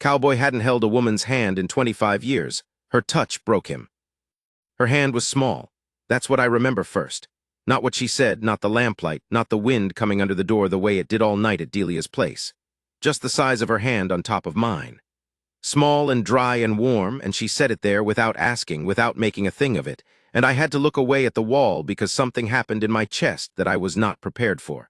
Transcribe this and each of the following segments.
Cowboy hadn't held a woman's hand in 25 years. Her touch broke him. Her hand was small. That's what I remember first. Not what she said, not the lamplight, not the wind coming under the door the way it did all night at Delia's place. Just the size of her hand on top of mine. Small and dry and warm, and she set it there without asking, without making a thing of it, and I had to look away at the wall because something happened in my chest that I was not prepared for.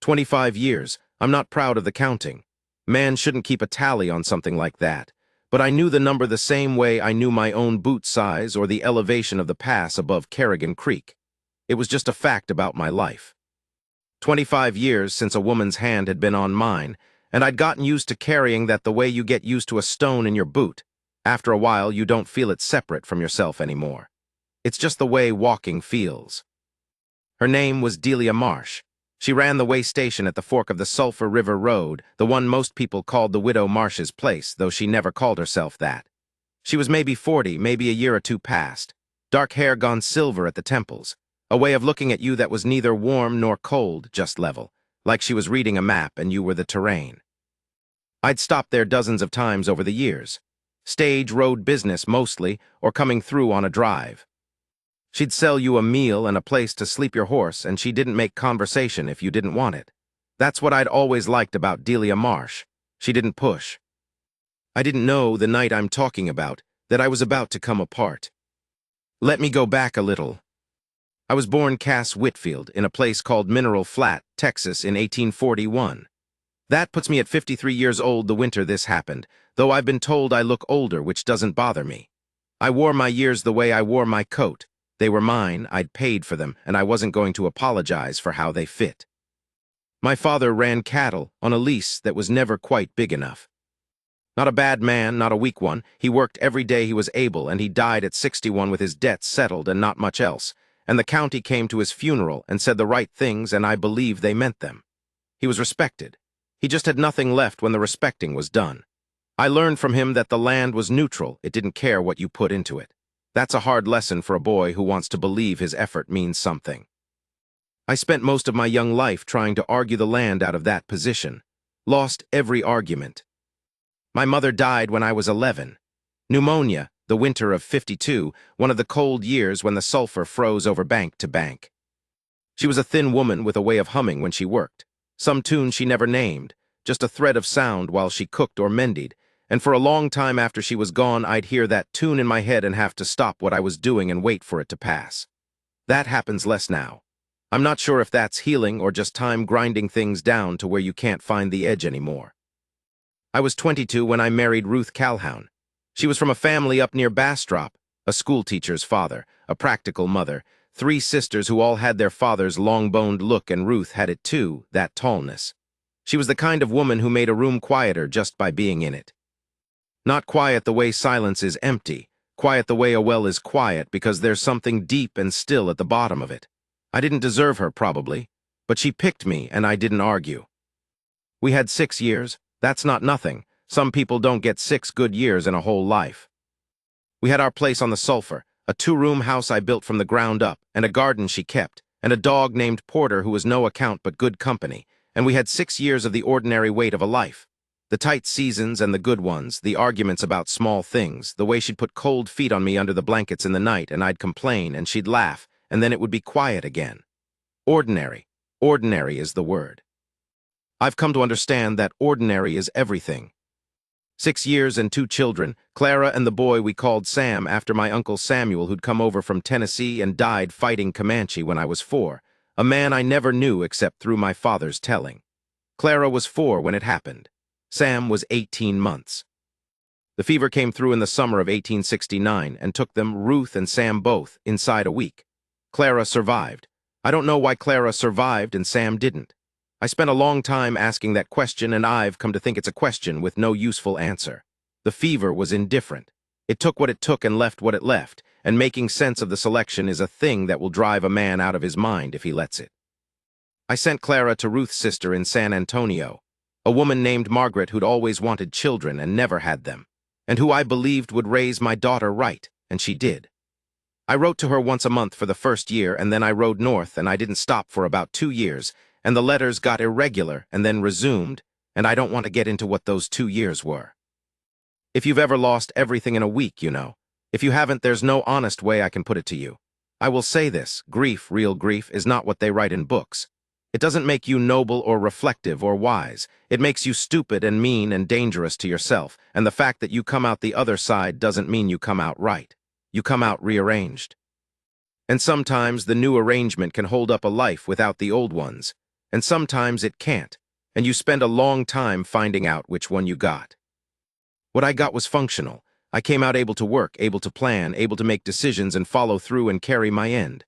25 years. I'm not proud of the counting. Man shouldn't keep a tally on something like that. But I knew the number the same way I knew my own boot size or the elevation of the pass above Kerrigan Creek. It was just a fact about my life. 25 years since a woman's hand had been on mine, and I'd gotten used to carrying that the way you get used to a stone in your boot. After a while, you don't feel it separate from yourself anymore. It's just the way walking feels. Her name was Delia Marsh. She ran the way station at the fork of the Sulphur River Road, the one most people called the Widow Marsh's place, though she never called herself that. She was maybe 40, maybe a year or two past. Dark hair gone silver at the temples. A way of looking at you that was neither warm nor cold, just level, like she was reading a map and you were the terrain. I'd stopped there dozens of times over the years. Stage road business mostly, or coming through on a drive. She'd sell you a meal and a place to sleep your horse, and she didn't make conversation if you didn't want it. That's what I'd always liked about Delia Marsh. She didn't push. I didn't know the night I'm talking about that I was about to come apart. Let me go back a little. I was born Cass Whitfield in a place called Mineral Flat, Texas in 1841. That puts me at 53 years old the winter this happened, though I've been told I look older, which doesn't bother me. I wore my years the way I wore my coat. They were mine, I'd paid for them, and I wasn't going to apologize for how they fit. My father ran cattle on a lease that was never quite big enough. Not a bad man, not a weak one. He worked every day he was able, and he died at 61 with his debts settled and not much else. And the county came to his funeral and said the right things, and I believe they meant them. He was respected. He just had nothing left when the respecting was done. I learned from him that the land was neutral. It didn't care what you put into it. That's a hard lesson for a boy who wants to believe his effort means something. I spent most of my young life trying to argue the land out of that position. Lost every argument. My mother died when I was 11. Pneumonia, the winter of '52, one of the cold years when the sulfur froze over bank to bank. She was a thin woman with a way of humming when she worked. Some tune she never named, just a thread of sound while she cooked or mended. And for a long time after she was gone, I'd hear that tune in my head and have to stop what I was doing and wait for it to pass. That happens less now. I'm not sure if that's healing or just time grinding things down to where you can't find the edge anymore. I was 22 when I married Ruth Calhoun. She was from a family up near Bastrop, a schoolteacher's father, a practical mother, 3 sisters who all had their father's long-boned look, and Ruth had it too, that tallness. She was the kind of woman who made a room quieter just by being in it. Not quiet the way silence is empty, quiet the way a well is quiet because there's something deep and still at the bottom of it. I didn't deserve her, probably, but she picked me and I didn't argue. We had 6 years. That's not nothing. Some people don't get 6 good years in a whole life. We had our place on the Sulphur, a 2-room house I built from the ground up, and a garden she kept, and a dog named Porter who was no account but good company, and we had 6 years of the ordinary weight of a life. The tight seasons and the good ones, the arguments about small things, the way she'd put cold feet on me under the blankets in the night and I'd complain and she'd laugh, and then it would be quiet again. Ordinary. Ordinary is the word. I've come to understand that ordinary is everything. 6 years and 2 children, Clara and the boy we called Sam after my Uncle Samuel who'd come over from Tennessee and died fighting Comanche when I was 4, a man I never knew except through my father's telling. Clara was 4 when it happened. Sam was 18 months. The fever came through in the summer of 1869 and took them, Ruth and Sam both, inside a week. Clara survived. I don't know why Clara survived and Sam didn't. I spent a long time asking that question, and I've come to think it's a question with no useful answer. The fever was indifferent. It took what it took and left what it left, and making sense of the selection is a thing that will drive a man out of his mind if he lets it. I sent Clara to Ruth's sister in San Antonio, a woman named Margaret who'd always wanted children and never had them, and who I believed would raise my daughter right, and she did. I wrote to her once a month for the first year, and then I rode north, and I didn't stop for about 2 years, and the letters got irregular and then resumed, and I don't want to get into what those 2 years were. If you've ever lost everything in a week, you know. If you haven't, there's no honest way I can put it to you. I will say this, grief, real grief, is not what they write in books. It doesn't make you noble or reflective or wise. It makes you stupid and mean and dangerous to yourself, and the fact that you come out the other side doesn't mean you come out right. You come out rearranged. And sometimes the new arrangement can hold up a life without the old ones, and sometimes it can't, and you spend a long time finding out which one you got. What I got was functional. I came out able to work, able to plan, able to make decisions and follow through and carry my end.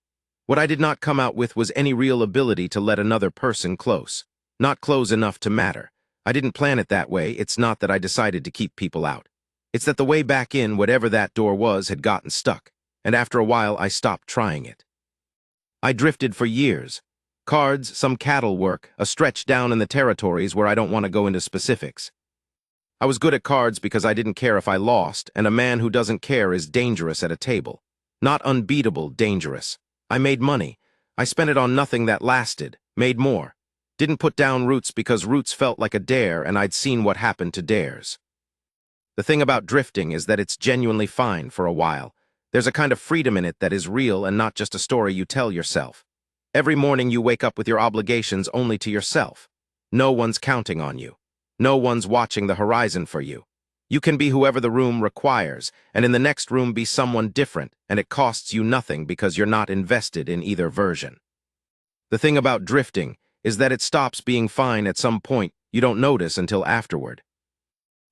What I did not come out with was any real ability to let another person close. Not close enough to matter. I didn't plan it that way. It's not that I decided to keep people out. It's that the way back in, whatever that door was, had gotten stuck, and after a while I stopped trying it. I drifted for years. Cards, some cattle work, a stretch down in the territories where I don't want to go into specifics. I was good at cards because I didn't care if I lost, and a man who doesn't care is dangerous at a table. Not unbeatable, dangerous. I made money. I spent it on nothing that lasted, made more. Didn't put down roots because roots felt like a dare and I'd seen what happened to dares. The thing about drifting is that it's genuinely fine for a while. There's a kind of freedom in it that is real and not just a story you tell yourself. Every morning you wake up with your obligations only to yourself. No one's counting on you. No one's watching the horizon for you. You can be whoever the room requires, and in the next room be someone different, and it costs you nothing because you're not invested in either version. The thing about drifting is that it stops being fine at some point you don't notice until afterward.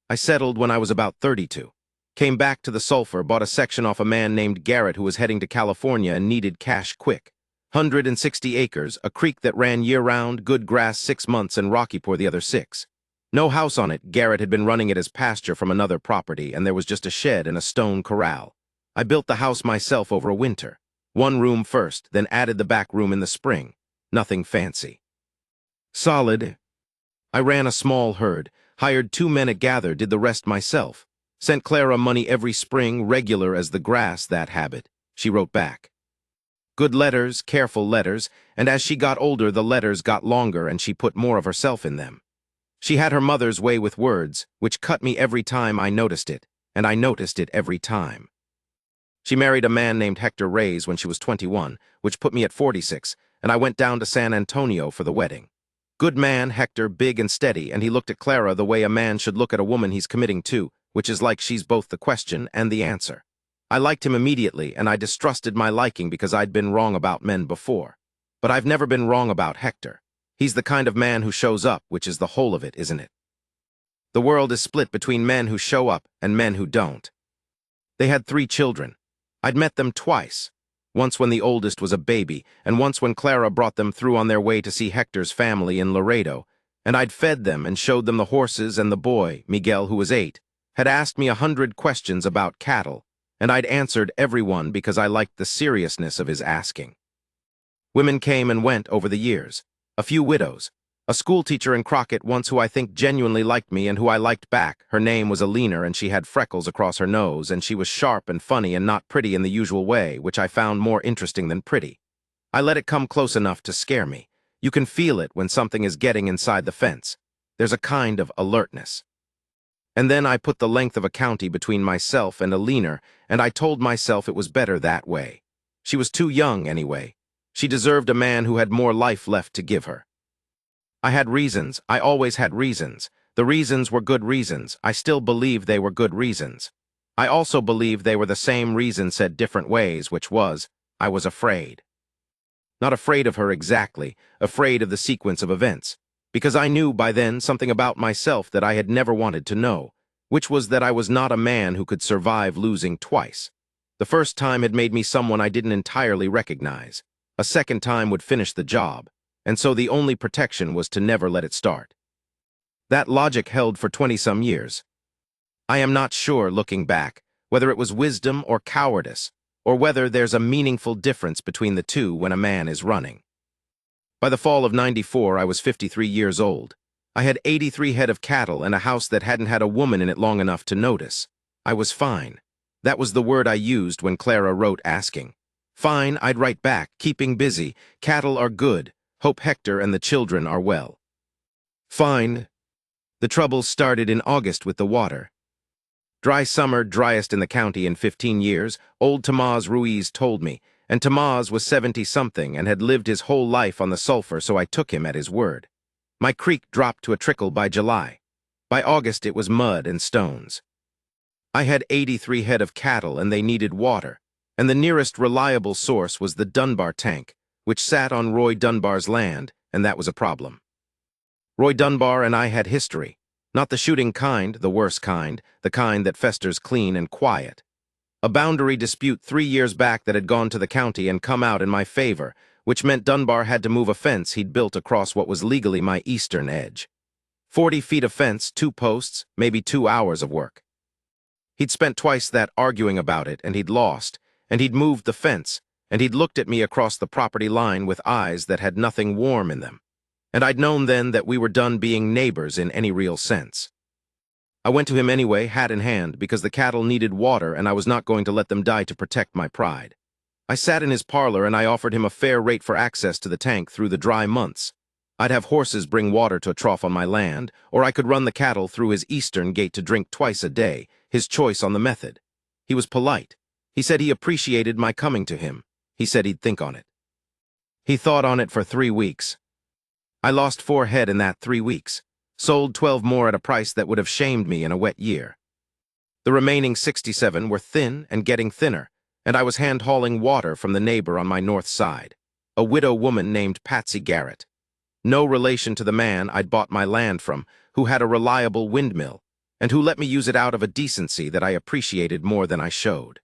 I settled when I was about 32. Came back to the sulfur, bought a section off a man named Garrett who was heading to California and needed cash quick. 160 acres, a creek that ran year-round, good grass 6 months, and rocky for the other 6. No house on it. Garrett had been running it as pasture from another property, and there was just a shed and a stone corral. I built the house myself over a winter. 1 room first, then added the back room in the spring. Nothing fancy. Solid. I ran a small herd, hired 2 men at gather, did the rest myself. Sent Clara money every spring, regular as the grass, that habit. She wrote back. Good letters, careful letters, and as she got older the letters got longer and she put more of herself in them. She had her mother's way with words, which cut me every time I noticed it, and I noticed it every time. She married a man named Hector Reyes when she was 21, which put me at 46, and I went down to San Antonio for the wedding. Good man, Hector, big and steady, and he looked at Clara the way a man should look at a woman he's committing to, which is like she's both the question and the answer. I liked him immediately, and I distrusted my liking because I'd been wrong about men before. But I've never been wrong about Hector. He's the kind of man who shows up, which is the whole of it, isn't it? The world is split between men who show up and men who don't. They had 3 children. I'd met them twice. Once when the oldest was a baby, and once when Clara brought them through on their way to see Hector's family in Laredo, and I'd fed them and showed them the horses, and the boy, Miguel, who was 8, had asked me 100 questions about cattle, and I'd answered every one because I liked the seriousness of his asking. Women came and went over the years. A few widows. A schoolteacher in Crockett once who I think genuinely liked me and who I liked back. Her name was Alina and she had freckles across her nose and she was sharp and funny and not pretty in the usual way, which I found more interesting than pretty. I let it come close enough to scare me. You can feel it when something is getting inside the fence. There's a kind of alertness. And then I put the length of a county between myself and Alina, and I told myself it was better that way. She was too young anyway. She deserved a man who had more life left to give her. I had reasons. I always had reasons. The reasons were good reasons. I still believe they were good reasons. I also believe they were the same reason said different ways, which was, I was afraid. Not afraid of her exactly, afraid of the sequence of events, because I knew by then something about myself that I had never wanted to know, which was that I was not a man who could survive losing twice. The first time had made me someone I didn't entirely recognize. A second time would finish the job, and so the only protection was to never let it start. That logic held for 20-some years. I am not sure, looking back, whether it was wisdom or cowardice, or whether there's a meaningful difference between the two when a man is running. By the fall of '94, I was 53 years old. I had 83 head of cattle and a house that hadn't had a woman in it long enough to notice. I was fine. That was the word I used when Clara wrote asking. Fine, I'd write back, keeping busy. Cattle are good. Hope Hector and the children are well. Fine. The trouble started in August with the water. Dry summer, driest in the county in 15 years, old Tomás Ruiz told me, and Tomás was 70-something and had lived his whole life on the sulfur, so I took him at his word. My creek dropped to a trickle by July. By August it was mud and stones. I had 83 head of cattle and they needed water, and the nearest reliable source was the Dunbar tank, which sat on Roy Dunbar's land, and that was a problem. Roy Dunbar and I had history, not the shooting kind, the worse kind, the kind that festers clean and quiet. A boundary dispute 3 years back that had gone to the county and come out in my favor, which meant Dunbar had to move a fence he'd built across what was legally my eastern edge. 40 feet of fence, 2 posts, maybe 2 hours of work. He'd spent twice that arguing about it, and he'd lost, and he'd moved the fence, and he'd looked at me across the property line with eyes that had nothing warm in them. And I'd known then that we were done being neighbors in any real sense. I went to him anyway, hat in hand, because the cattle needed water and I was not going to let them die to protect my pride. I sat in his parlor and I offered him a fair rate for access to the tank through the dry months. I'd have horses bring water to a trough on my land, or I could run the cattle through his eastern gate to drink twice a day, his choice on the method. He was polite. He said he appreciated my coming to him. He said he'd think on it. He thought on it for 3 weeks. I lost 4 head in that 3 weeks, sold 12 more at a price that would have shamed me in a wet year. The remaining 67 were thin and getting thinner, and I was hand-hauling water from the neighbor on my north side, a widow woman named Patsy Garrett. No relation to the man I'd bought my land from, who had a reliable windmill, and who let me use it out of a decency that I appreciated more than I showed.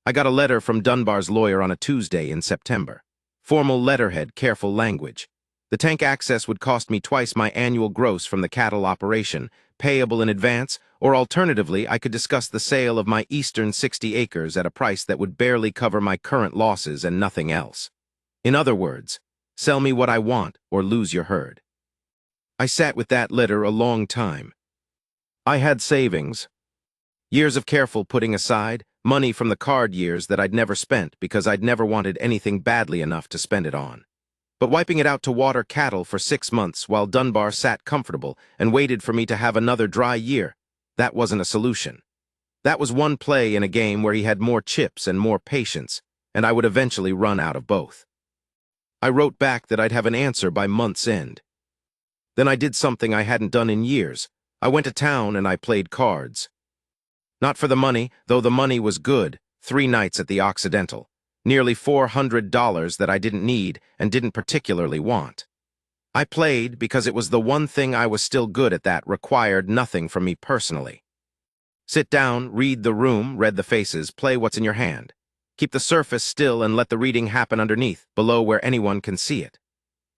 I got a letter from Dunbar's lawyer on a Tuesday in September. Formal letterhead, careful language. The tank access would cost me twice my annual gross from the cattle operation, payable in advance, or alternatively, I could discuss the sale of my eastern 60 acres at a price that would barely cover my current losses and nothing else. In other words, sell me what I want or lose your herd. I sat with that letter a long time. I had savings. Years of careful putting aside, money from the card years that I'd never spent because I'd never wanted anything badly enough to spend it on. But wiping it out to water cattle for 6 months while Dunbar sat comfortable and waited for me to have another dry year, that wasn't a solution. That was one play in a game where he had more chips and more patience, and I would eventually run out of both. I wrote back that I'd have an answer by month's end. Then I did something I hadn't done in years. I went to town and I played cards. Not for the money, though the money was good, 3 nights at the Occidental. Nearly $400 that I didn't need and didn't particularly want. I played because it was the one thing I was still good at that required nothing from me personally. Sit down, read the room, read the faces, play what's in your hand. Keep the surface still and let the reading happen underneath, below where anyone can see it.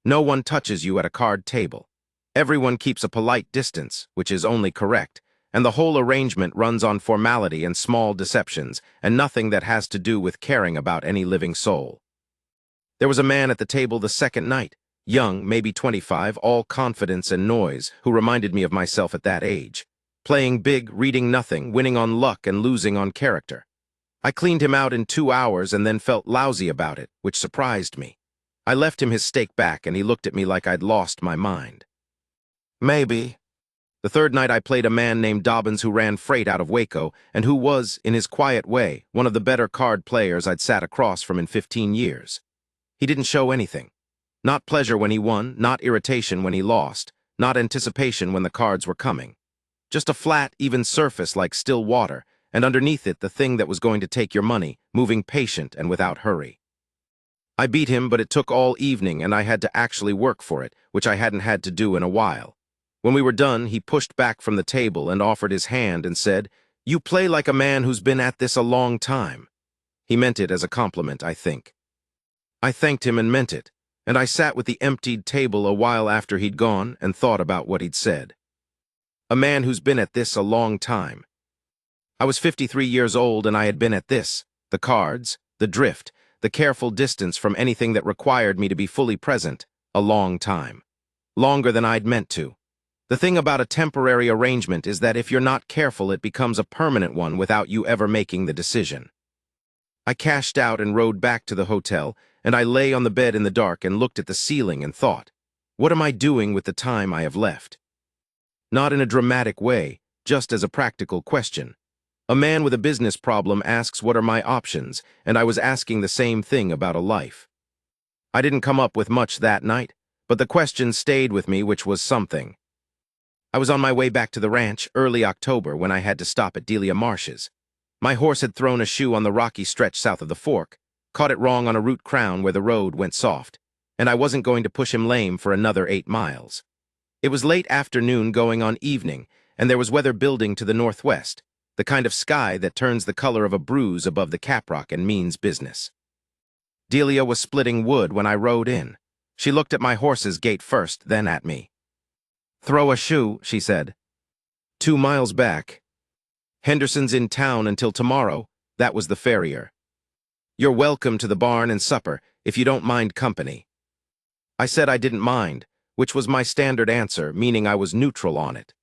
No one touches you at a card table. Everyone keeps a polite distance, which is only correct, and the whole arrangement runs on formality and small deceptions, and nothing that has to do with caring about any living soul. There was a man at the table the second night, young, maybe 25, all confidence and noise, who reminded me of myself at that age. Playing big, reading nothing, winning on luck and losing on character. I cleaned him out in 2 hours and then felt lousy about it, which surprised me. I left him his stake back and he looked at me like I'd lost my mind. Maybe. The third night I played a man named Dobbins who ran freight out of Waco and who was, in his quiet way, one of the better card players I'd sat across from in 15 years. He didn't show anything. Not pleasure when he won, not irritation when he lost, not anticipation when the cards were coming. Just a flat, even surface like still water, and underneath it the thing that was going to take your money, moving patient and without hurry. I beat him, but it took all evening and I had to actually work for it, which I hadn't had to do in a while. When we were done, he pushed back from the table and offered his hand and said, "You play like a man who's been at this a long time." He meant it as a compliment, I think. I thanked him and meant it, and I sat with the emptied table a while after he'd gone and thought about what he'd said. A man who's been at this a long time. I was 53 years old and I had been at this, the cards, the drift, the careful distance from anything that required me to be fully present, a long time. Longer than I'd meant to. The thing about a temporary arrangement is that if you're not careful, it becomes a permanent one without you ever making the decision. I cashed out and rode back to the hotel, and I lay on the bed in the dark and looked at the ceiling and thought, what am I doing with the time I have left? Not in a dramatic way, just as a practical question. A man with a business problem asks what are my options, and I was asking the same thing about a life. I didn't come up with much that night, but the question stayed with me, which was something. I was on my way back to the ranch early October when I had to stop at Delia Marsh's. My horse had thrown a shoe on the rocky stretch south of the fork, caught it wrong on a root crown where the road went soft, and I wasn't going to push him lame for another 8 miles. It was late afternoon going on evening, and there was weather building to the northwest, the kind of sky that turns the color of a bruise above the caprock and means business. Delia was splitting wood when I rode in. She looked at my horse's gait first, then at me. "Throw a shoe," she said. 2 miles back. "Henderson's in town until tomorrow." That was the farrier. "You're welcome to the barn and supper, if you don't mind company." I said I didn't mind, which was my standard answer, meaning I was neutral on it.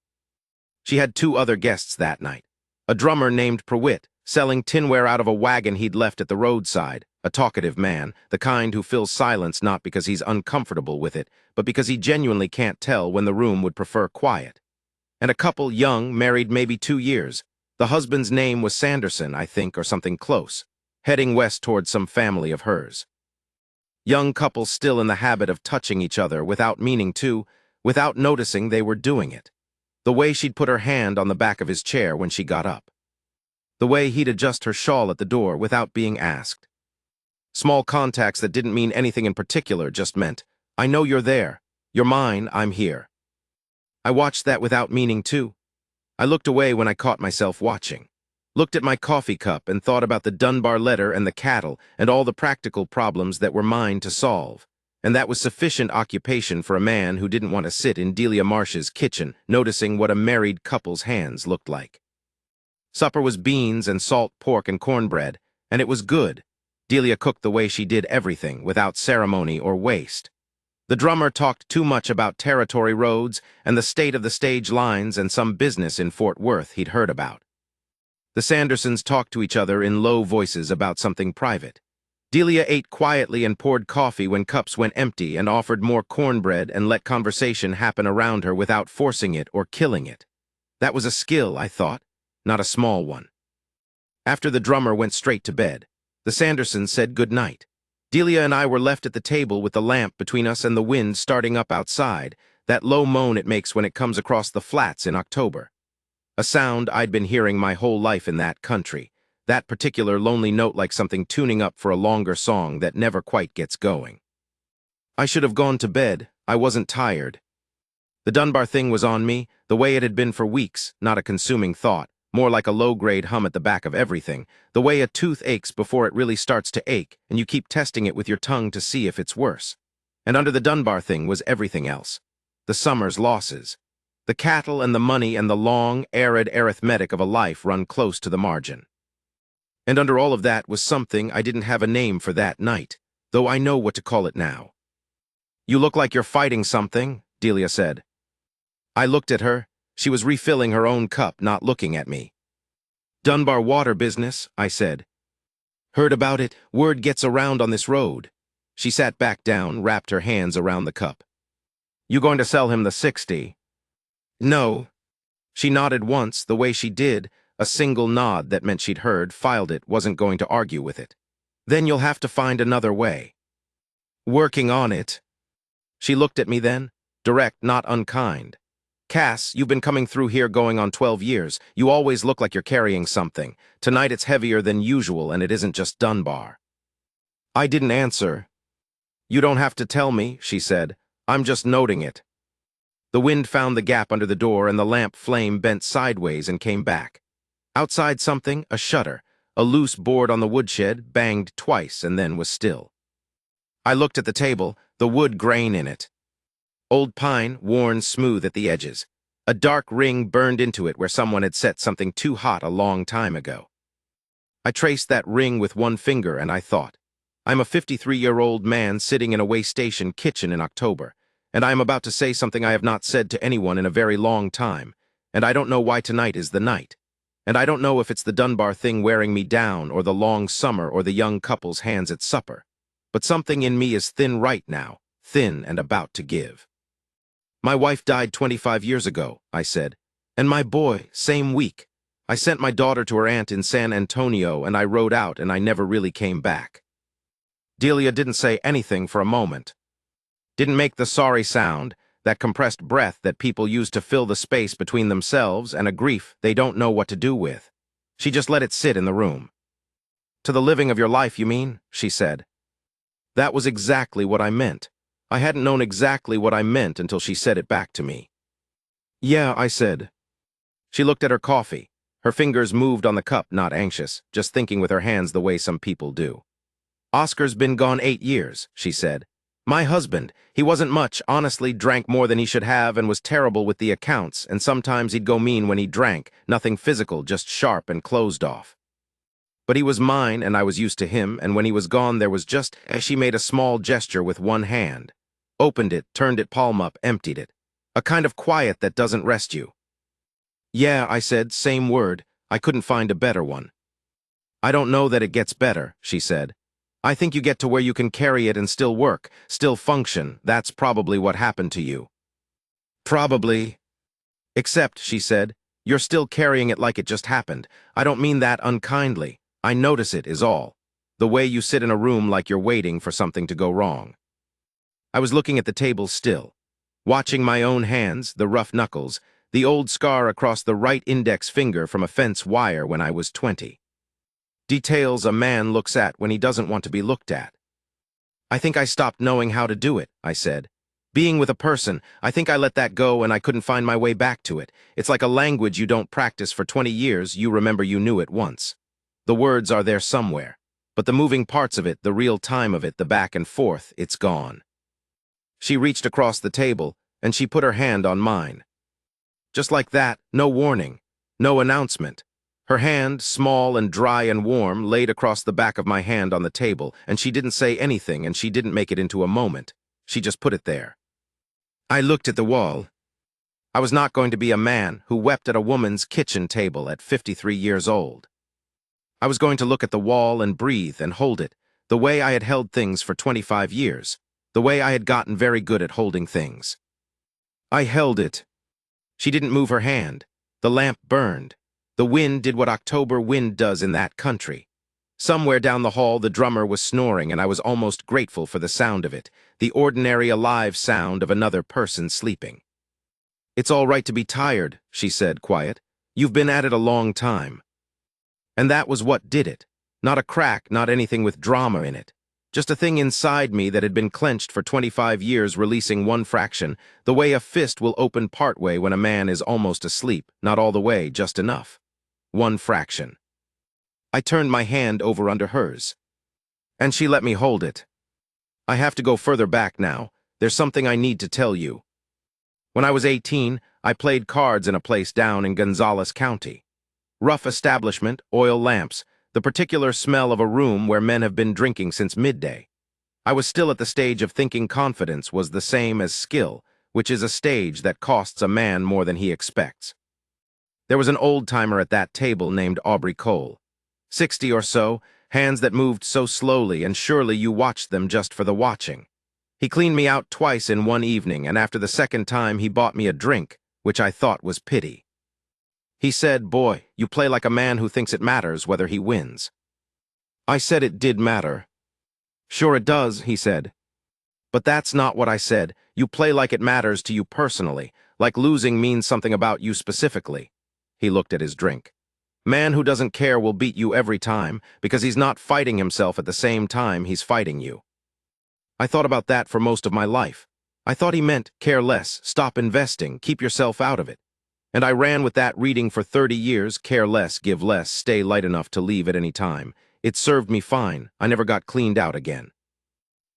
She had 2 other guests that night. A drummer named Prewitt, selling tinware out of a wagon he'd left at the roadside, a talkative man, the kind who fills silence not because he's uncomfortable with it, but because he genuinely can't tell when the room would prefer quiet. And a couple, young, married maybe 2 years. The husband's name was Sanderson, I think, or something close, heading west toward some family of hers. Young couple still in the habit of touching each other without meaning to, without noticing they were doing it. The way she'd put her hand on the back of his chair when she got up. The way he'd adjust her shawl at the door without being asked. Small contacts that didn't mean anything in particular, just meant, "I know you're there. You're mine, I'm here." I watched that without meaning to. I looked away when I caught myself watching. Looked at my coffee cup and thought about the Dunbar letter and the cattle and all the practical problems that were mine to solve. And that was sufficient occupation for a man who didn't want to sit in Delia Marsh's kitchen, noticing what a married couple's hands looked like. Supper was beans and salt pork and cornbread, and it was good. Delia cooked the way she did everything, without ceremony or waste. The drummer talked too much about territory roads and the state of the stage lines and some business in Fort Worth he'd heard about. The Sandersons talked to each other in low voices about something private. Delia ate quietly and poured coffee when cups went empty and offered more cornbread and let conversation happen around her without forcing it or killing it. That was a skill, I thought, not a small one. After the drummer went straight to bed, the Sandersons said good night. Delia and I were left at the table with the lamp between us and the wind starting up outside, that low moan it makes when it comes across the flats in October. A sound I'd been hearing my whole life in that country. That particular lonely note, like something tuning up for a longer song that never quite gets going. I should have gone to bed. I wasn't tired. The Dunbar thing was on me, the way it had been for weeks, not a consuming thought, more like a low-grade hum at the back of everything, the way a tooth aches before it really starts to ache, and you keep testing it with your tongue to see if it's worse. And under the Dunbar thing was everything else. The summer's losses. The cattle and the money and the long, arid arithmetic of a life run close to the margin. And under all of that was something I didn't have a name for that night, though I know what to call it now. "You look like you're fighting something," Delia said. I looked at her. She was refilling her own cup, not looking at me. "Dunbar water business," I said. "Heard about it. Word gets around on this road." She sat back down, wrapped her hands around the cup. "You going to sell him the 60? "No." She nodded once, the way she did, a single nod that meant she'd heard, filed it, wasn't going to argue with it. "Then you'll have to find another way." "Working on it." She looked at me then, direct, not unkind. "Cass, you've been coming through here going on 12 years. You always look like you're carrying something. Tonight it's heavier than usual, and it isn't just Dunbar." I didn't answer. "You don't have to tell me," she said. "I'm just noting it." The wind found the gap under the door, and the lamp flame bent sideways and came back. Outside something, a shutter, a loose board on the woodshed, banged twice and then was still. I looked at the table, the wood grain in it. Old pine, worn smooth at the edges. A dark ring burned into it where someone had set something too hot a long time ago. I traced that ring with one finger and I thought, I'm a 53-year-old man sitting in a way station kitchen in October, and I am about to say something I have not said to anyone in a very long time, and I don't know why tonight is the night. And I don't know if it's the Dunbar thing wearing me down or the long summer or the young couple's hands at supper. But something in me is thin right now, thin and about to give. "My wife died 25 years ago," I said. "And my boy, same week. I sent my daughter to her aunt in San Antonio, and I rode out, and I never really came back. Delia didn't say anything for a moment. Didn't make the sorry sound, that compressed breath that people use to fill the space between themselves and a grief they don't know what to do with. She just let it sit in the room. "To the living of your life, you mean?" she said. That was exactly what I meant. I hadn't known exactly what I meant until she said it back to me. "Yeah," I said. She looked at her coffee. Her fingers moved on the cup, not anxious, just thinking with her hands the way some people do. "Oscar's been gone 8 years," she said. "My husband, he wasn't much, honestly, drank more than he should have and was terrible with the accounts, and sometimes he'd go mean when he drank, nothing physical, just sharp and closed off. But he was mine, and I was used to him, and when he was gone there was just," as she made a small gesture with one hand. Opened it, turned it palm up, emptied it. "A kind of quiet that doesn't rest you." "Yeah," I said, same word. I couldn't find a better one. "I don't know that it gets better," she said. "I think you get to where you can carry it and still work, still function. That's probably what happened to you." "Probably. Except," she said, "you're still carrying it like it just happened. I don't mean that unkindly. I notice it, is all. The way you sit in a room like you're waiting for something to go wrong." I was looking at the table still, watching my own hands, the rough knuckles, the old scar across the right index finger from a fence wire when I was 20. Details a man looks at when he doesn't want to be looked at. "I think I stopped knowing how to do it," I said. "Being with a person, I think I let that go and I couldn't find my way back to it. It's like a language you don't practice for 20 years, you remember you knew it once. The words are there somewhere, but the moving parts of it, the real time of it, the back and forth, it's gone." She reached across the table, and she put her hand on mine. Just like that, no warning, no announcement. Her hand, small and dry and warm, laid across the back of my hand on the table, and she didn't say anything, and she didn't make it into a moment. She just put it there. I looked at the wall. I was not going to be a man who wept at a woman's kitchen table at 53 years old. I was going to look at the wall and breathe and hold it, the way I had held things for 25 years, the way I had gotten very good at holding things. I held it. She didn't move her hand. The lamp burned. The wind did what October wind does in that country. Somewhere down the hall the drummer was snoring, and I was almost grateful for the sound of it, the ordinary alive sound of another person sleeping. "It's all right to be tired," she said, quiet. "You've been at it a long time." And that was what did it. Not a crack, not anything with drama in it. Just a thing inside me that had been clenched for 25 years, releasing one fraction, the way a fist will open partway when a man is almost asleep, not all the way, just enough. One fraction. I turned my hand over under hers. And she let me hold it. "I have to go further back now. There's something I need to tell you. When I was 18, I played cards in a place down in Gonzales County. Rough establishment, oil lamps, the particular smell of a room where men have been drinking since midday. I was still at the stage of thinking confidence was the same as skill, which is a stage that costs a man more than he expects. There was an old-timer at that table named Aubrey Cole. 60 or so, hands that moved so slowly, and surely you watched them just for the watching. He cleaned me out twice in one evening, and after the second time he bought me a drink, which I thought was pity. He said, "Boy, you play like a man who thinks it matters whether he wins." I said it did matter. "Sure it does," he said. "But that's not what I said. You play like it matters to you personally, like losing means something about you specifically." He looked at his drink. "Man who doesn't care will beat you every time, because he's not fighting himself at the same time he's fighting you." I thought about that for most of my life. I thought he meant care less, stop investing, keep yourself out of it. And I ran with that reading for 30 years, care less, give less, stay light enough to leave at any time. It served me fine. I never got cleaned out again.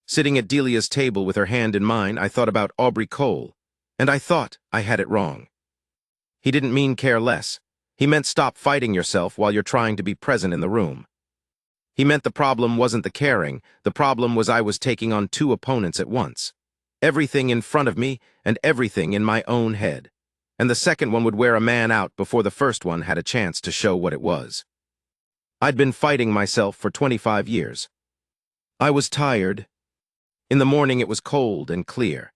Sitting at Delia's table with her hand in mine, I thought about Aubrey Cole, and I thought I had it wrong. He didn't mean care less. He meant stop fighting yourself while you're trying to be present in the room. He meant the problem wasn't the caring, the problem was I was taking on 2 opponents at once. Everything in front of me and everything in my own head. And the second one would wear a man out before the first one had a chance to show what it was. I'd been fighting myself for 25 years. I was tired. In the morning it was cold and clear.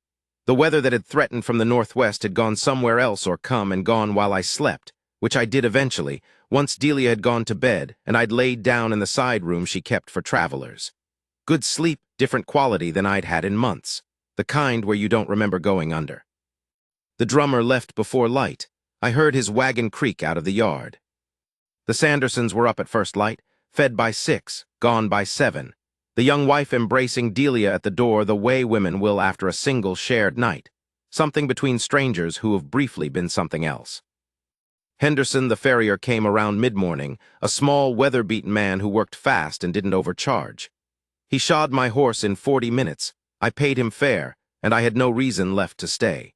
The weather that had threatened from the northwest had gone somewhere else or come and gone while I slept, which I did eventually, once Delia had gone to bed and I'd laid down in the side room she kept for travelers. Good sleep, different quality than I'd had in months, the kind where you don't remember going under. The drummer left before light. I heard his wagon creak out of the yard. The Sandersons were up at first light, fed by 6, gone by 7. The young wife embracing Delia at the door the way women will after a single shared night, something between strangers who have briefly been something else. Henderson, the farrier, came around mid-morning, a small, weather-beaten man who worked fast and didn't overcharge. He shod my horse in 40 minutes. I paid him fair, and I had no reason left to stay.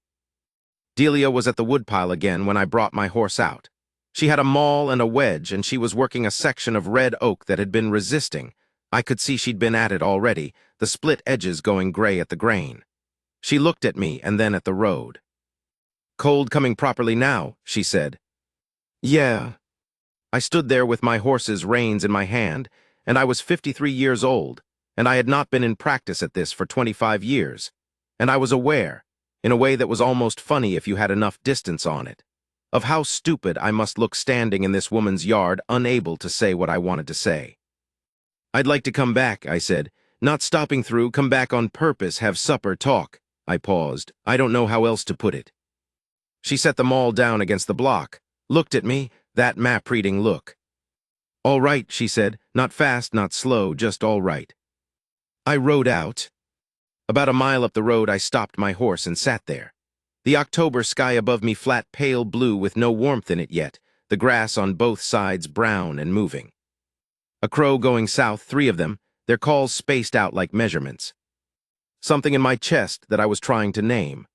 Delia was at the woodpile again when I brought my horse out. She had a maul and a wedge, and she was working a section of red oak that had been resisting. I could see she'd been at it already, the split edges going gray at the grain. She looked at me and then at the road. "Cold coming properly now," she said. "Yeah." I stood there with my horse's reins in my hand, and I was 53 years old, and I had not been in practice at this for 25 years, and I was aware, in a way that was almost funny if you had enough distance on it, of how stupid I must look standing in this woman's yard, unable to say what I wanted to say. "I'd like to come back," I said. "Not stopping through, come back on purpose, have supper, talk." I paused. I don't know how else to put it. She set the maul down against the block, looked at me, that map-reading look. "All right," she said. "Not fast, not slow, just all right." I rode out. About a mile up the road, I stopped my horse and sat there. The October sky above me flat pale blue with no warmth in it yet, the grass on both sides brown and moving. A crow going south, 3 of them, their calls spaced out like measurements. Something in my chest that I was trying to name.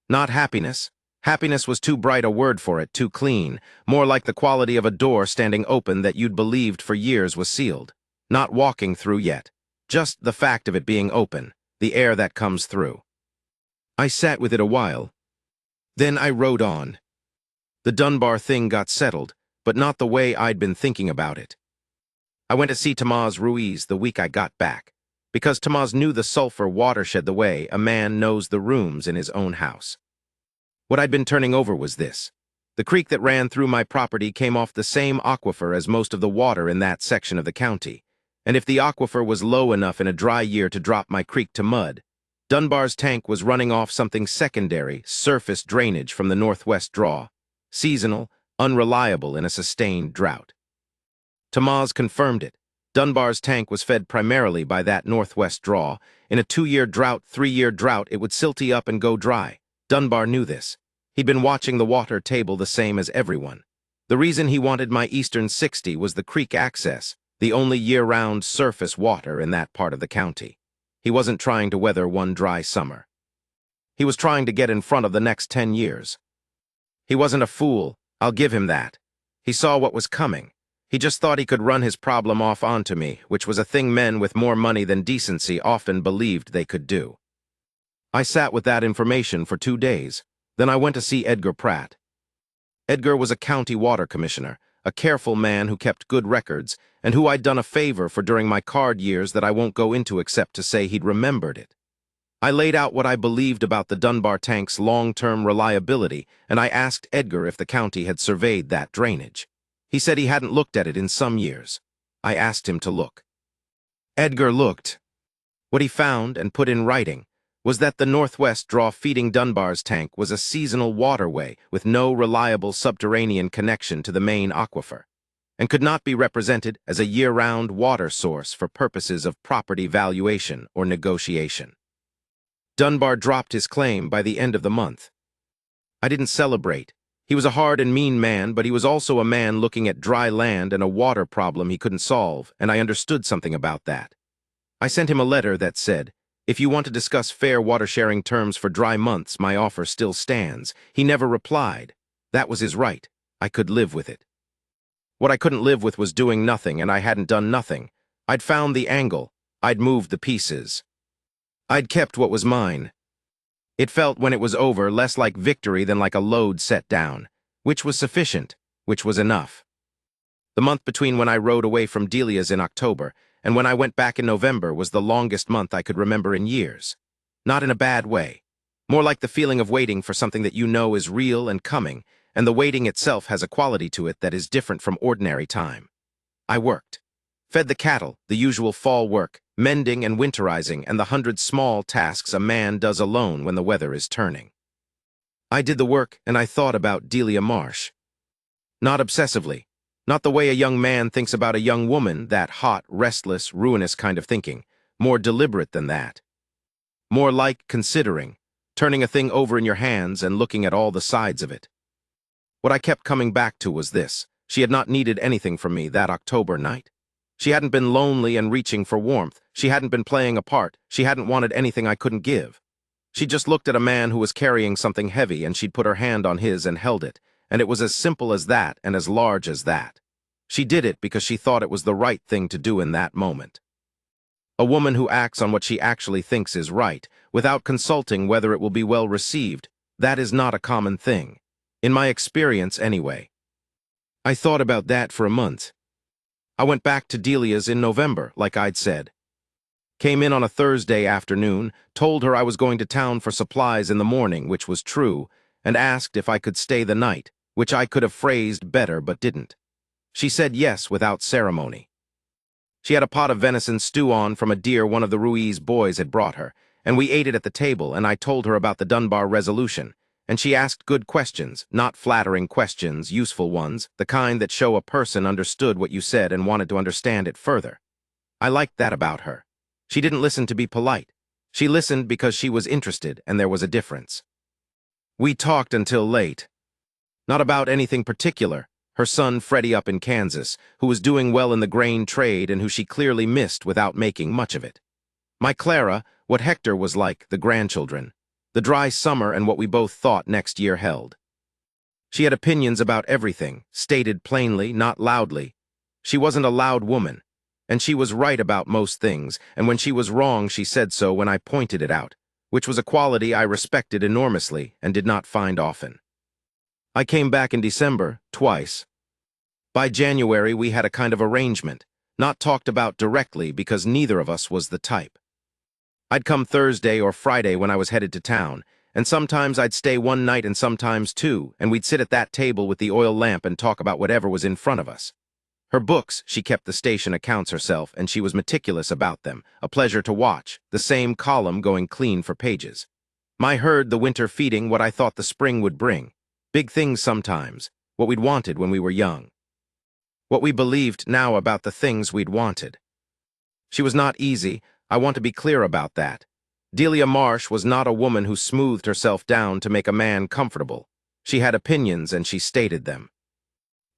Not happiness. Happiness was too bright a word for it, too clean, more like the quality of a door standing open that you'd believed for years was sealed. Not walking through yet. Just the fact of it being open, the air that comes through. I sat with it a while. Then I rode on. The Dunbar thing got settled, but not the way I'd been thinking about it. I went to see Tomás Ruiz the week I got back, because Tomás knew the sulfur watershed the way a man knows the rooms in his own house. What I'd been turning over was this. The creek that ran through my property came off the same aquifer as most of the water in that section of the county, and if the aquifer was low enough in a dry year to drop my creek to mud, Dunbar's tank was running off something secondary, surface drainage from the northwest draw, seasonal, unreliable in a sustained drought. Tomás confirmed it. Dunbar's tank was fed primarily by that northwest draw. In a 2-year drought, 3-year drought, it would silty up and go dry. Dunbar knew this. He'd been watching the water table the same as everyone. The reason he wanted my eastern 60 was the creek access, the only year-round surface water in that part of the county. He wasn't trying to weather one dry summer. He was trying to get in front of the next 10 years. He wasn't a fool, I'll give him that. He saw what was coming. He just thought he could run his problem off onto me, which was a thing men with more money than decency often believed they could do. I sat with that information for 2 days. Then I went to see Edgar Pratt. Edgar was a county water commissioner, a careful man who kept good records, and who I'd done a favor for during my card years that I won't go into except to say he'd remembered it. I laid out what I believed about the Dunbar tank's long-term reliability, and I asked Edgar if the county had surveyed that drainage. He said he hadn't looked at it in some years. I asked him to look. Edgar looked. What he found, and put in writing, was that the northwest draw feeding Dunbar's tank was a seasonal waterway with no reliable subterranean connection to the main aquifer, and could not be represented as a year-round water source for purposes of property valuation or negotiation. Dunbar dropped his claim by the end of the month. I didn't celebrate. He was a hard and mean man, but he was also a man looking at dry land and a water problem he couldn't solve, and I understood something about that. I sent him a letter that said, "If you want to discuss fair water-sharing terms for dry months, my offer still stands." He never replied. That was his right. I could live with it. What I couldn't live with was doing nothing, and I hadn't done nothing. I'd found the angle. I'd moved the pieces. I'd kept what was mine. It felt, when it was over, less like victory than like a load set down, which was sufficient, which was enough. The month between when I rode away from Delia's in October and when I went back in November was the longest month I could remember in years. Not in a bad way. More like the feeling of waiting for something that you know is real and coming, and the waiting itself has a quality to it that is different from ordinary time. I worked. Fed the cattle, the usual fall work, mending and winterizing, and the 100 small tasks a man does alone when the weather is turning. I did the work, and I thought about Delia Marsh. Not obsessively. Not the way a young man thinks about a young woman, that hot, restless, ruinous kind of thinking. More deliberate than that. More like considering, turning a thing over in your hands and looking at all the sides of it. What I kept coming back to was this. She had not needed anything from me that October night. She hadn't been lonely and reaching for warmth. She hadn't been playing a part. She hadn't wanted anything I couldn't give. She just looked at a man who was carrying something heavy, and she'd put her hand on his and held it, and it was as simple as that and as large as that. She did it because she thought it was the right thing to do in that moment. A woman who acts on what she actually thinks is right, without consulting whether it will be well received, that is not a common thing. In my experience, anyway. I thought about that for a month. I went back to Delia's in November, like I'd said. Came in on a Thursday afternoon, told her I was going to town for supplies in the morning, which was true, and asked if I could stay the night, which I could have phrased better but didn't. She said yes without ceremony. She had a pot of venison stew on from a deer one of the Ruiz boys had brought her, and we ate it at the table, and I told her about the Dunbar resolution, and she asked good questions, not flattering questions, useful ones, the kind that show a person understood what you said and wanted to understand it further. I liked that about her. She didn't listen to be polite. She listened because she was interested, and there was a difference. We talked until late. Not about anything particular. Her son Freddie up in Kansas, who was doing well in the grain trade and who she clearly missed without making much of it. My Clara, what Hector was like, the grandchildren. The dry summer and what we both thought next year held. She had opinions about everything, stated plainly, not loudly. She wasn't a loud woman, and she was right about most things, and when she was wrong she said so when I pointed it out, which was a quality I respected enormously and did not find often. I came back in December, twice. By January we had a kind of arrangement, not talked about directly because neither of us was the type. I'd come Thursday or Friday when I was headed to town, and sometimes I'd stay one night and sometimes two, and we'd sit at that table with the oil lamp and talk about whatever was in front of us. Her books, she kept the station accounts herself, and she was meticulous about them, a pleasure to watch, the same column going clean for pages. My herd the winter feeding what I thought the spring would bring. Big things sometimes, what we'd wanted when we were young. What we believed now about the things we'd wanted. She was not easy. I want to be clear about that. Delia Marsh was not a woman who smoothed herself down to make a man comfortable. She had opinions and she stated them.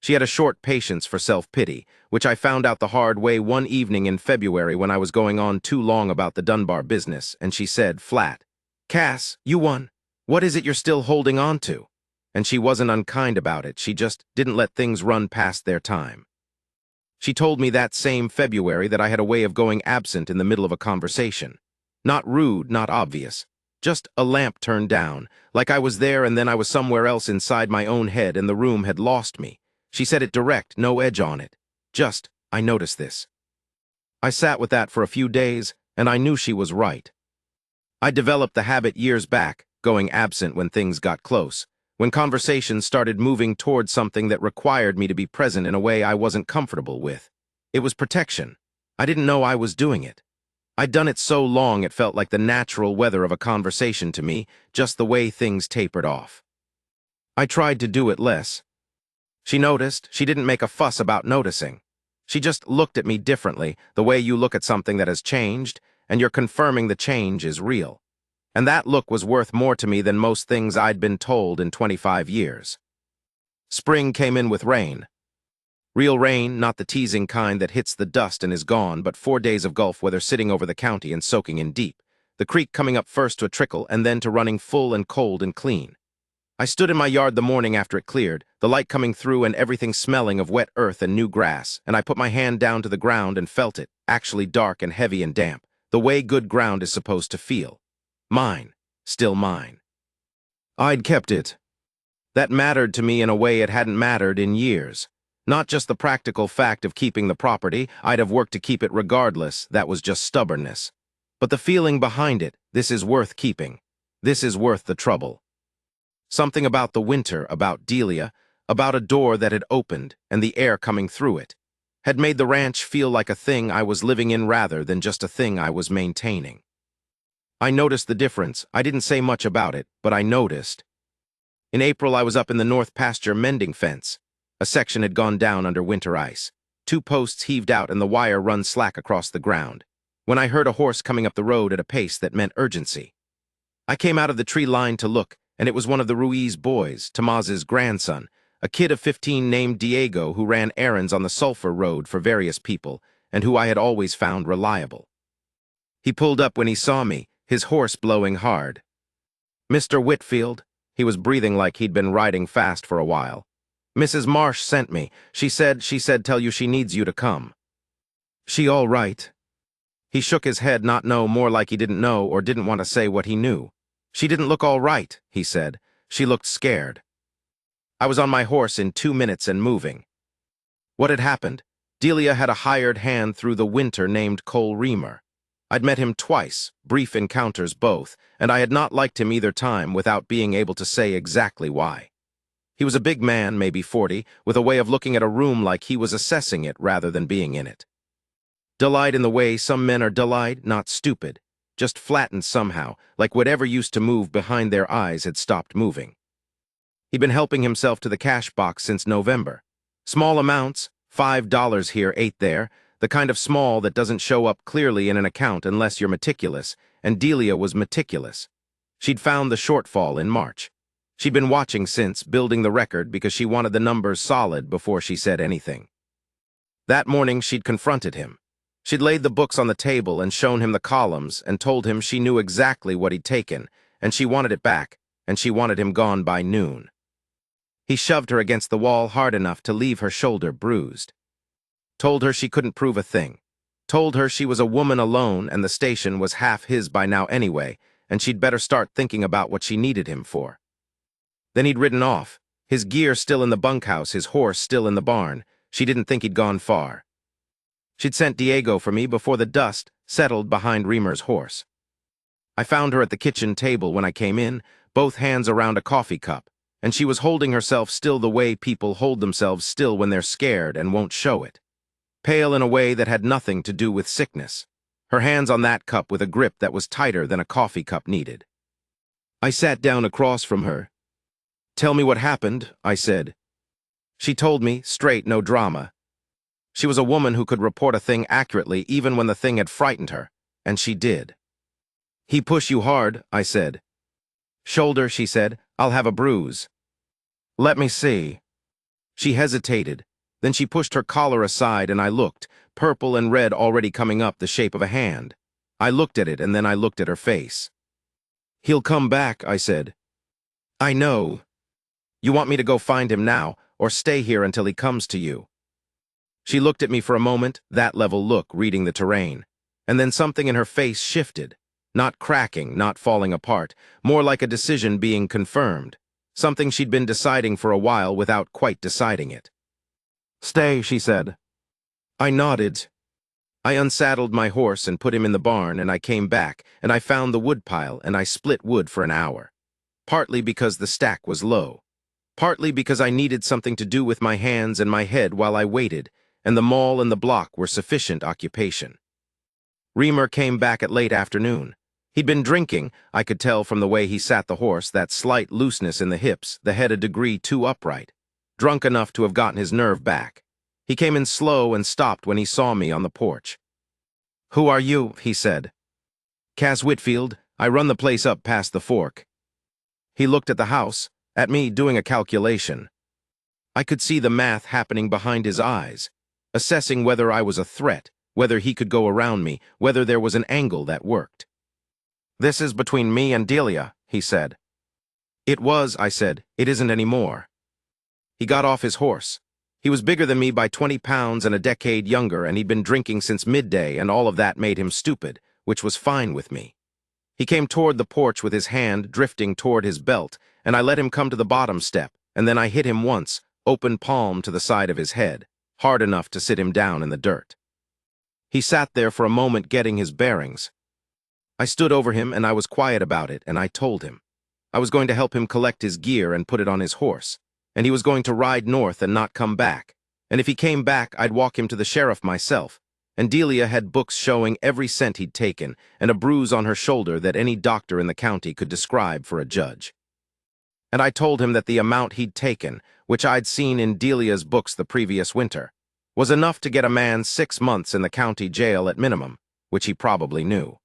She had a short patience for self-pity, which I found out the hard way one evening in February when I was going on too long about the Dunbar business, and she said flat, "Cass, you won. What is it you're still holding on to?" And she wasn't unkind about it, she just didn't let things run past their time. She told me that same February that I had a way of going absent in the middle of a conversation. Not rude, not obvious. Just a lamp turned down, like I was there and then I was somewhere else inside my own head and the room had lost me. She said it direct, no edge on it. Just, I noticed this. I sat with that for a few days, and I knew she was right. I developed the habit years back, going absent when things got close. When conversations started moving toward something that required me to be present in a way I wasn't comfortable with. It was protection. I didn't know I was doing it. I'd done it so long it felt like the natural weather of a conversation to me, just the way things tapered off. I tried to do it less. She noticed. She didn't make a fuss about noticing. She just looked at me differently, the way you look at something that has changed, and you're confirming the change is real. And that look was worth more to me than most things I'd been told in 25 years. Spring came in with rain. Real rain, not the teasing kind that hits the dust and is gone, but 4 days of Gulf weather sitting over the county and soaking in deep. The creek coming up first to a trickle and then to running full and cold and clean. I stood in my yard the morning after it cleared, the light coming through and everything smelling of wet earth and new grass, and I put my hand down to the ground and felt it, actually dark and heavy and damp, the way good ground is supposed to feel. Mine, still mine. I'd kept it. That mattered to me in a way it hadn't mattered in years. Not just the practical fact of keeping the property, I'd have worked to keep it regardless, that was just stubbornness. But the feeling behind it, this is worth keeping. This is worth the trouble. Something about the winter, about Delia, about a door that had opened and the air coming through it, had made the ranch feel like a thing I was living in rather than just a thing I was maintaining. I noticed the difference. I didn't say much about it, but I noticed. In April, I was up in the north pasture mending fence. A section had gone down under winter ice. 2 posts heaved out and the wire run slack across the ground, when I heard a horse coming up the road at a pace that meant urgency. I came out of the tree line to look, and it was one of the Ruiz boys, Tomaz's grandson, a kid of 15 named Diego who ran errands on the Sulphur Road for various people and who I had always found reliable. He pulled up when he saw me, his horse blowing hard. "Mr. Whitfield," he was breathing like he'd been riding fast for a while. "Mrs. Marsh sent me. She said tell you she needs you to come." "She all right?" He shook his head, not know, more like he didn't know or didn't want to say what he knew. "She didn't look all right," he said. "She looked scared." I was on my horse in 2 minutes and moving. What had happened? Delia had a hired hand through the winter named Cole Reamer. I'd met him twice, brief encounters both, and I had not liked him either time without being able to say exactly why. He was a big man, maybe 40, with a way of looking at a room like he was assessing it rather than being in it. Dull-eyed in the way some men are dull-eyed, not stupid, just flattened somehow, like whatever used to move behind their eyes had stopped moving. He'd been helping himself to the cash box since November. Small amounts, $5 here, $8 there, the kind of small that doesn't show up clearly in an account unless you're meticulous, and Delia was meticulous. She'd found the shortfall in March. She'd been watching since, building the record because she wanted the numbers solid before she said anything. That morning she'd confronted him. She'd laid the books on the table and shown him the columns and told him she knew exactly what he'd taken, and she wanted it back, and she wanted him gone by noon. He shoved her against the wall hard enough to leave her shoulder bruised. Told her she couldn't prove a thing. Told her she was a woman alone and the station was half his by now anyway, and she'd better start thinking about what she needed him for. Then he'd ridden off, his gear still in the bunkhouse, his horse still in the barn. She didn't think he'd gone far. She'd sent Diego for me before the dust settled behind Reamer's horse. I found her at the kitchen table when I came in, both hands around a coffee cup, and she was holding herself still the way people hold themselves still when they're scared and won't show it. Pale in a way that had nothing to do with sickness. Her hands on that cup with a grip that was tighter than a coffee cup needed. I sat down across from her. "Tell me what happened," I said. She told me, straight, no drama. She was a woman who could report a thing accurately even when the thing had frightened her, and she did. "He push you hard," I said. "Shoulder," she said. "I'll have a bruise." "Let me see." She hesitated. Then she pushed her collar aside and I looked, purple and red already coming up the shape of a hand. I looked at it and then I looked at her face. "He'll come back," I said. "I know. You want me to go find him now, or stay here until he comes to you?" She looked at me for a moment, that level look, reading the terrain. And then something in her face shifted. Not cracking, not falling apart, more like a decision being confirmed. Something she'd been deciding for a while without quite deciding it. "Stay," she said. I nodded. I unsaddled my horse and put him in the barn, and I came back, and I found the woodpile, and I split wood for an hour. Partly because the stack was low. Partly because I needed something to do with my hands and my head while I waited, and the mall and the block were sufficient occupation. Reamer came back at late afternoon. He'd been drinking, I could tell from the way he sat the horse, that slight looseness in the hips, the head a degree too upright. Drunk enough to have gotten his nerve back. He came in slow and stopped when he saw me on the porch. "Who are you?" he said. "Cass Whitfield. I run the place up past the fork." He looked at the house, at me doing a calculation. I could see the math happening behind his eyes, assessing whether I was a threat, whether he could go around me, whether there was an angle that worked. "This is between me and Delia," he said. "It was," I said. "It isn't anymore." He got off his horse. He was bigger than me by 20 pounds and a decade younger, and he'd been drinking since midday, and all of that made him stupid, which was fine with me. He came toward the porch with his hand drifting toward his belt, and I let him come to the bottom step, and then I hit him once, open palm to the side of his head, hard enough to sit him down in the dirt. He sat there for a moment getting his bearings. I stood over him and I was quiet about it, and I told him. I was going to help him collect his gear and put it on his horse, and he was going to ride north and not come back. And if he came back, I'd walk him to the sheriff myself. And Delia had books showing every cent he'd taken and a bruise on her shoulder that any doctor in the county could describe for a judge. And I told him that the amount he'd taken, which I'd seen in Delia's books the previous winter, was enough to get a man 6 months in the county jail at minimum, which he probably knew.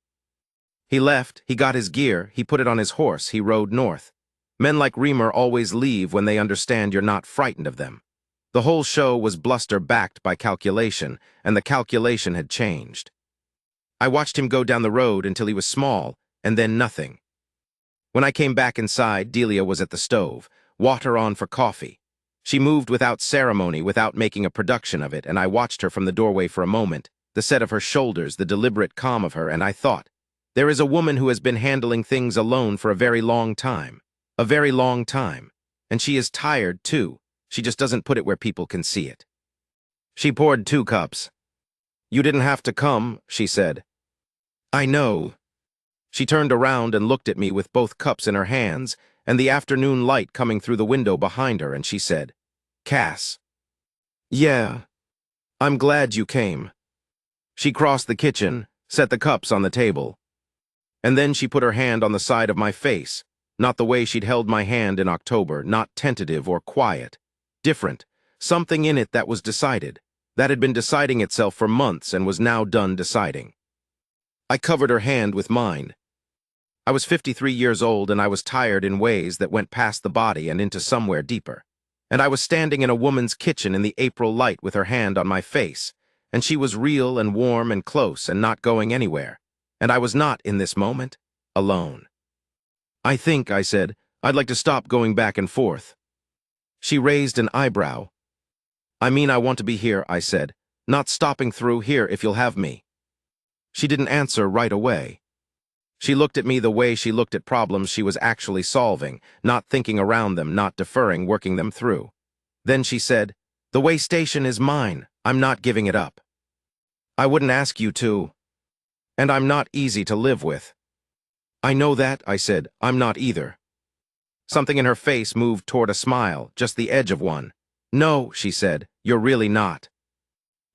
He left, he got his gear, he put it on his horse, he rode north. Men like Reamer always leave when they understand you're not frightened of them. The whole show was bluster backed by calculation, and the calculation had changed. I watched him go down the road until he was small, and then nothing. When I came back inside, Delia was at the stove, water on for coffee. She moved without ceremony, without making a production of it, and I watched her from the doorway for a moment, the set of her shoulders, the deliberate calm of her, and I thought, there is a woman who has been handling things alone for a very long time. A very long time. And she is tired, too. She just doesn't put it where people can see it. She poured 2 cups. "You didn't have to come," she said. "I know." She turned around and looked at me with both cups in her hands and the afternoon light coming through the window behind her, and she said, "Cass." "Yeah. I'm glad you came." She crossed the kitchen, set the cups on the table. And then she put her hand on the side of my face, not the way she'd held my hand in October, not tentative or quiet. Different, something in it that was decided, that had been deciding itself for months and was now done deciding. I covered her hand with mine. I was 53 years old and I was tired in ways that went past the body and into somewhere deeper. And I was standing in a woman's kitchen in the April light with her hand on my face, and she was real and warm and close and not going anywhere. And I was not, in this moment, alone. "I think," I said, "I'd like to stop going back and forth." She raised an eyebrow. "I mean, I want to be here," I said, "not stopping through here if you'll have me." She didn't answer right away. She looked at me the way she looked at problems she was actually solving, not thinking around them, not deferring, working them through. Then she said, "The way station is mine. I'm not giving it up." "I wouldn't ask you to. And I'm not easy to live with." "I know that," I said. "I'm not either." Something in her face moved toward a smile, just the edge of one. "No," she said, "you're really not."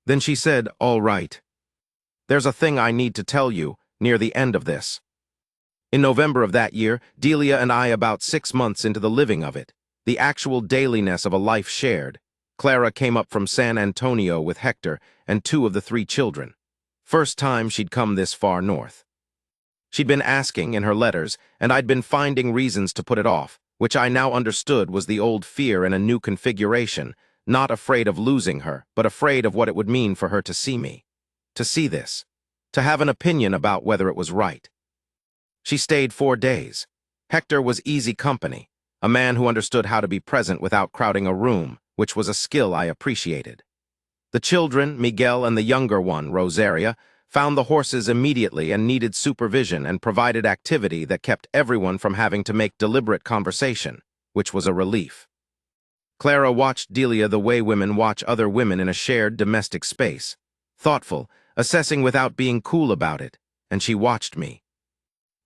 Then she said, "All right. There's a thing I need to tell you near the end of this." In November of that year, Delia and I about 6 months into the living of it, the actual dailiness of a life shared, Clara came up from San Antonio with Hector and 2 of the 3 children. First time she'd come this far north. She'd been asking in her letters, and I'd been finding reasons to put it off, which I now understood was the old fear in a new configuration, not afraid of losing her, but afraid of what it would mean for her to see me. To see this. To have an opinion about whether it was right. She stayed 4 days. Hector was easy company, a man who understood how to be present without crowding a room, which was a skill I appreciated. The children, Miguel and the younger one, Rosaria, found the horses immediately and needed supervision and provided activity that kept everyone from having to make deliberate conversation, which was a relief. Clara watched Delia the way women watch other women in a shared domestic space, thoughtful, assessing without being cool about it, and she watched me.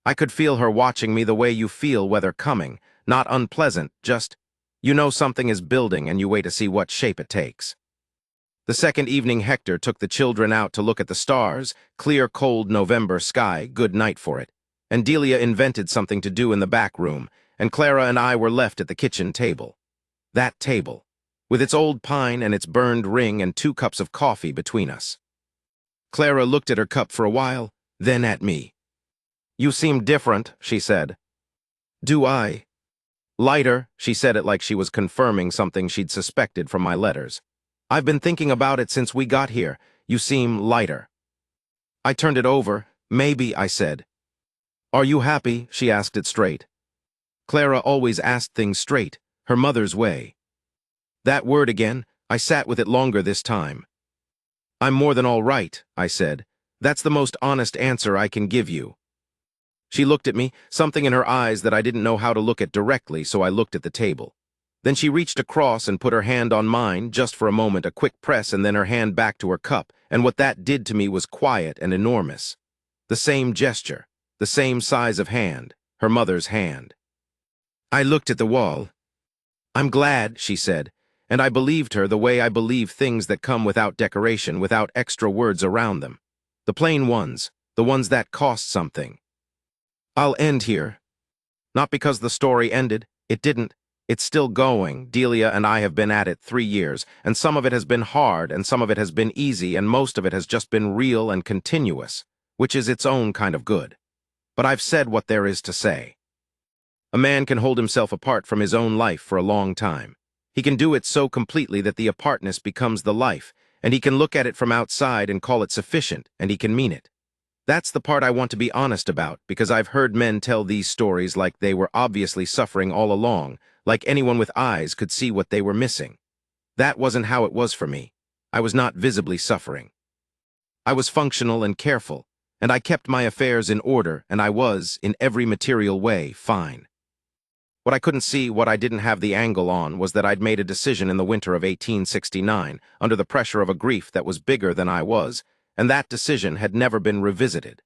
I could feel her watching me the way you feel weather coming, not unpleasant, just, you know something is building and you wait to see what shape it takes. The second evening Hector took the children out to look at the stars, clear, cold November sky, good night for it, and Delia invented something to do in the back room, and Clara and I were left at the kitchen table. That table, with its old pine and its burned ring and 2 cups of coffee between us. Clara looked at her cup for a while, then at me. "You seem different," she said. "Do I?" "Lighter," she said it like she was confirming something she'd suspected from my letters. "I've been thinking about it since we got here. You seem lighter." I turned it over. "Maybe," I said. "Are you happy?" she asked it straight. Clara always asked things straight, her mother's way. That word again, I sat with it longer this time. "I'm more than all right," I said. "That's the most honest answer I can give you." She looked at me, something in her eyes that I didn't know how to look at directly, so I looked at the table. Then she reached across and put her hand on mine, just for a moment, a quick press, and then her hand back to her cup, and what that did to me was quiet and enormous. The same gesture, the same size of hand, her mother's hand. I looked at the wall. I'm glad, she said, and I believed her the way I believe things that come without decoration, without extra words around them. The plain ones, the ones that cost something. I'll end here. Not because the story ended. It didn't. It's still going. Delia and I have been at it 3 years, and some of it has been hard, and some of it has been easy, and most of it has just been real and continuous, which is its own kind of good. But I've said what there is to say. A man can hold himself apart from his own life for a long time. He can do it so completely that the apartness becomes the life, and he can look at it from outside and call it sufficient, and he can mean it. That's the part I want to be honest about, because I've heard men tell these stories like they were obviously suffering all along, like anyone with eyes could see what they were missing. That wasn't how it was for me. I was not visibly suffering. I was functional and careful, and I kept my affairs in order, and I was, in every material way, fine. What I couldn't see, what I didn't have the angle on, was that I'd made a decision in the winter of 1869, under the pressure of a grief that was bigger than I was, and that decision had never been revisited.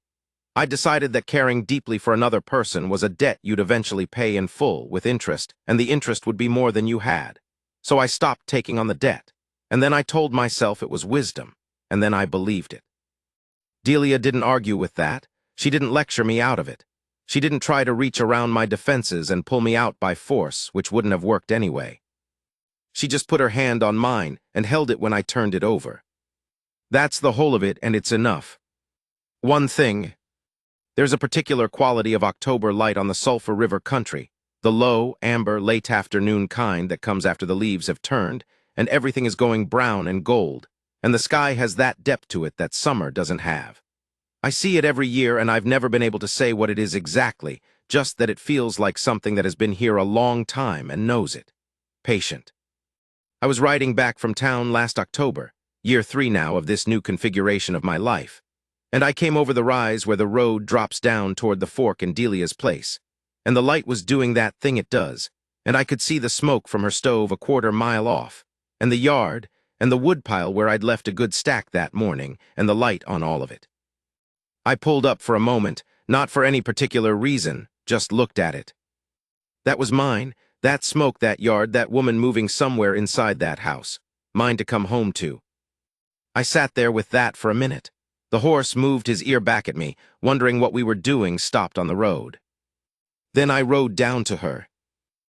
I decided that caring deeply for another person was a debt you'd eventually pay in full, with interest, and the interest would be more than you had. So I stopped taking on the debt, and then I told myself it was wisdom, and then I believed it. Delia didn't argue with that. She didn't lecture me out of it. She didn't try to reach around my defenses and pull me out by force, which wouldn't have worked anyway. She just put her hand on mine and held it when I turned it over. That's the whole of it, and it's enough. One thing. There's a particular quality of October light on the Sulphur River country, the low, amber, late afternoon kind that comes after the leaves have turned, and everything is going brown and gold, and the sky has that depth to it that summer doesn't have. I see it every year, and I've never been able to say what it is exactly, just that it feels like something that has been here a long time and knows it. Patient. I was riding back from town last October, year 3 now of this new configuration of my life, and I came over the rise where the road drops down toward the fork in Delia's place, and the light was doing that thing it does, and I could see the smoke from her stove a 1/4 mile off, and the yard, and the woodpile where I'd left a good stack that morning, and the light on all of it. I pulled up for a moment, not for any particular reason, just looked at it. That was mine, that smoke, that yard, that woman moving somewhere inside that house, mine to come home to. I sat there with that for a minute. The horse moved his ear back at me, wondering what we were doing stopped on the road. Then I rode down to her,